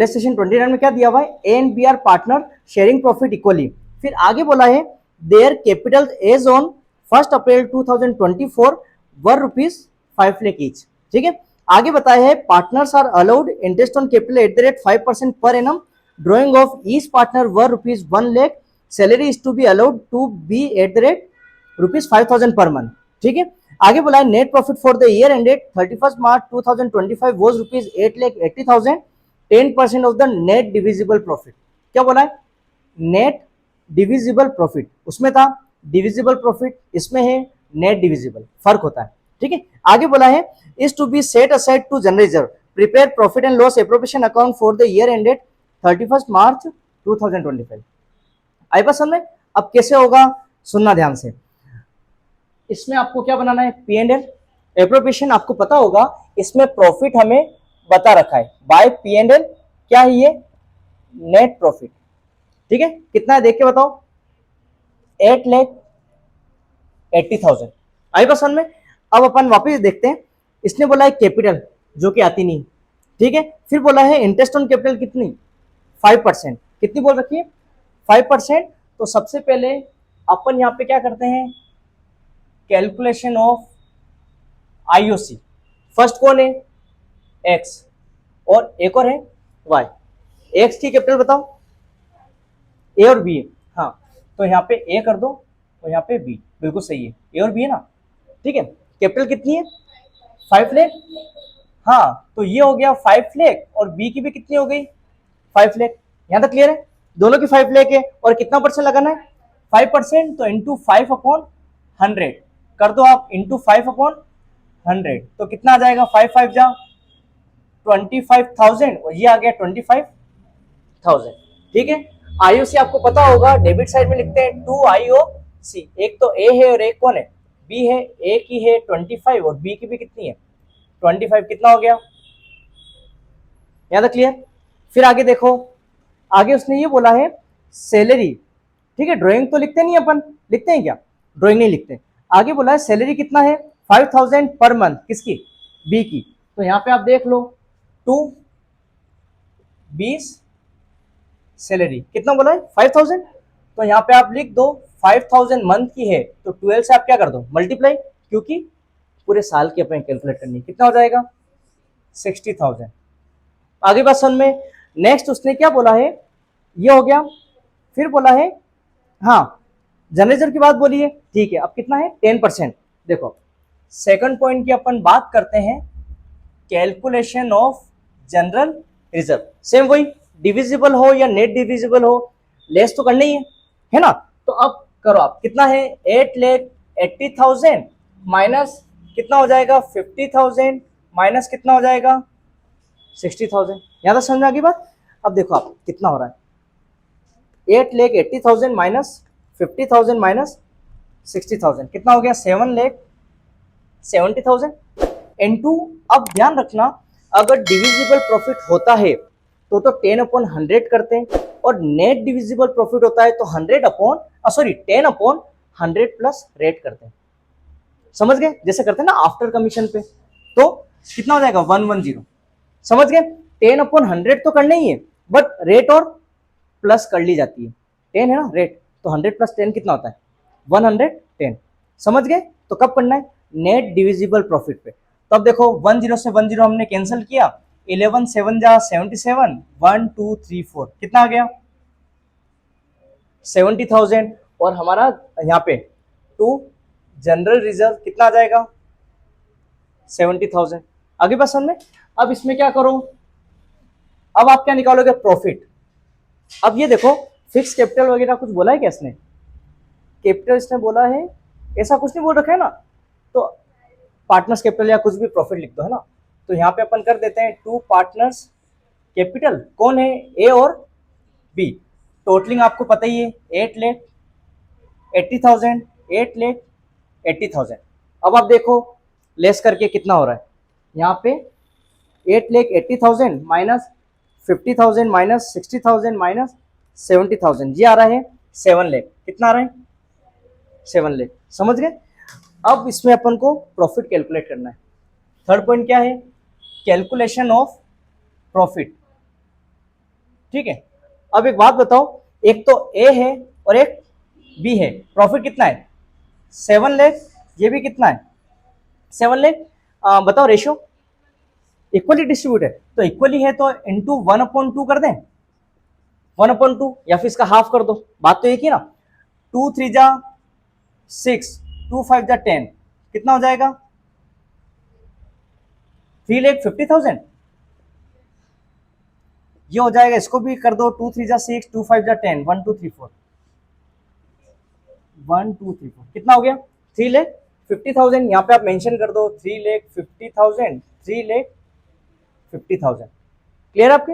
Illustration 29 में क्या दिया हुआ है, A and B are partner sharing profit equally. फिर आगे बोला है their capital as on 1 April 2024 were ₹5 lakh each. ठीक है, आगे बताया है partners are allowed interest on capital at the rate 5% per annum, drawing of each partner were ₹1 lakh, salary is to be allowed to be at the rate ₹5,000 per month. ठीक है, आगे बोला है net profit for the year ended 31 March 2025 was ₹8,80,000, 10% of the net divisible profit. क्या बोला है, net divisible profit, उसमें था डिविजिबल प्रॉफिट, इसमें है नेट डिविजिबल, फर्क होता है। ठीक है, आगे बोला है is to be set aside to general reserve, prepare profit and loss appropriation account for the year ended 31 March 2025। आई बात समझ में? अब कैसे होगा सुनना ध्यान से। इसमें आपको क्या बनाना है, पी एंड एल एप्रोप्रिएशन, आपको पता होगा इसमें प्रॉफिट हमें बता रखा है बाय पी एंड एल, क्या है ये, नेट प्रॉफिट। ठीक है, कितना है देख के बताओ, 8,80,000। आई बात समझ में? अब अपन वापस देखते हैं, इसने बोला है कैपिटल जो कि आती नहीं। ठीक है, फिर बोला है इंटरेस्ट ऑन कैपिटल कितनी, 5%। कितनी बोल रखी है, 5%। तो सबसे पहले अपन यहाँ पे क्या करते हैं, कैलकुलेशन ऑफ आईओसी। फर्स्ट कौन है, एक्स, और एक और है वाई। एक्स की कैपिटल बताओ, ए और बी है, हाँ, तो यहाँ पे ए कर दो और यहाँ पे बी, बिल्कुल सही है, ए और बी है ना। ठीक है, कैपिटल कितनी है, 5 लाख, हाँ, तो ये हो गया 5 लाख, और बी की भी कितनी हो गई, 5 लाख। यहाँ तक क्लियर है, दोनों की 5 लाख है, और कितना परसेंट लगाना है, 5%, तो इंटू 5/100 कर दो आप, इंटू 5/100, तो कितना आ जाएगा, 5 जा 25,000, और ये आ गया 25,000। ठीक है, आईओसी आपको पता होगा डेबिट साइड में लिखते हैं 2 IOC, एक तो ए है और एक कौन है, बी है। ए की है 25 और बी की भी कितनी है, 25, कितना हो गया, यहाँ तक क्लियर। फिर आगे देखो, आगे उसने ये बोला है सैलरी। ठीक है, ड्राइंग तो लिखते नहीं अपन, लिखते हैं क्या, ड्राइंग नहीं लिखते। आगे बोला है सैलरी कितना है, 5,000 पर मंथ, किसकी, बी की। तो यहाँ पे आप देख लो 2/20 सैलरी, कितना बोला है, 5,000। तो यहाँ पे आप लिख दो 5,000 मंथ की है, तो 12 से आप क्या कर दो, मल्टीप्लाई, क्योंकि पूरे साल की अपन कैलकुलेट करनी है, कितना हो जाएगा, 60,000। आगे बात सुन में, नेक्स्ट उसने क्या बोला है, ये हो गया। फिर बोला है, हाँ, जनरेटर की बात बोली है, ठीक है, अब कितना है, 10%। देखो सेकंड पॉइंट की अपन बात करते हैं, calculation of general reserve. Same वही, डिविजिबल हो या नेट डिविजिबल हो, लेस तो करना ही है ना। तो अब करो आप, कितना है, 8,80,000 माइनस कितना हो जाएगा, 50,000 माइनस कितना हो जाएगा, 60,000। यहां तक समझ में आ गई बात। अब देखो आप कितना हो रहा है, 8,80,000 माइनस 50,000 माइनस 60,000, कितना हो गया, 7,70,000 इनटू। अब ध्यान रखना, अगर डिविजिबल प्रॉफिट होता है तो 10/100 करते हैं, और नेट डिविजिबल प्रॉफिट होता है तो 10/100 प्लस रेट करते हैं। समझ गए, जैसे करते हैं ना आफ्टर कमीशन पे, तो कितना हो जाएगा, 110। समझ गए, 10/100 तो करना ही है, बट रेट और प्लस कर ली जाती है, 10 है ना रेट, तो 100 + 10 कितना होता है, 110। समझ गए, तो कब करना है, नेट डिविजिबल प्रॉफिट पे। तो अब देखो 10 से 10 हमने कैंसिल किया, 11 7 जा 77, 1 2 3 4, कितना आ गया, 70,000। और हमारा यहाँ पे 2 जनरल रिजर्व कितना आ जाएगा, 70,000। आगे बात समझ में। अब इसमें क्या करो, अब आप क्या निकालोगे, प्रॉफिट। अब ये देखो फिक्स कैपिटल वगैरह कुछ बोला है क्या इसने, कैपिटल इसने बोला है, ऐसा कुछ नहीं बोल रखा है ना, तो पार्टनर्स कैपिटल या कुछ भी प्रॉफिट लिख दो, है ना। तो यहाँ पे अपन कर देते हैं 2 पार्टनर्स कैपिटल, कौन है, ए और बी। टोटलिंग आपको पता ही है, 8,80,000, 8,80,000। अब आप देखो लेस करके कितना हो रहा है, यहाँ पे 8,80,000 माइनस 50,000 माइनस 60,000 माइनस 70,000, ये आ रहा है 7 लाख। कितना आ रहा है, 7 लाख। समझ गए। अब इसमें अपन को प्रॉफिट कैलकुलेट करना है। थर्ड पॉइंट क्या है, कैलकुलेशन ऑफ प्रॉफिट। ठीक है। अब एक बात बताओ, एक तो ए है और एक बी है, प्रॉफिट कितना है 7 लाख, ये भी कितना है 7 लाख। बताओ रेशियो इक्वली डिस्ट्रीब्यूट है, तो इक्वली है तो इंटू 1/2 कर दें, 1/2 या फिर इसका हाफ कर दो, बात तो एक ही ना। 2 3 जा 6, 2 5 जा 10, कितना हो जाएगा 3,50,000। ये हो जाएगा, इसको भी कर दो, 2 3 जा 6, 2 5 जा 10, 1 2 3 4, 1 2 3 4 कितना हो गया 3,50,000। यहाँ पे आप मेंशन कर दो 3,50,000, 3,50,000। क्लियर आपके।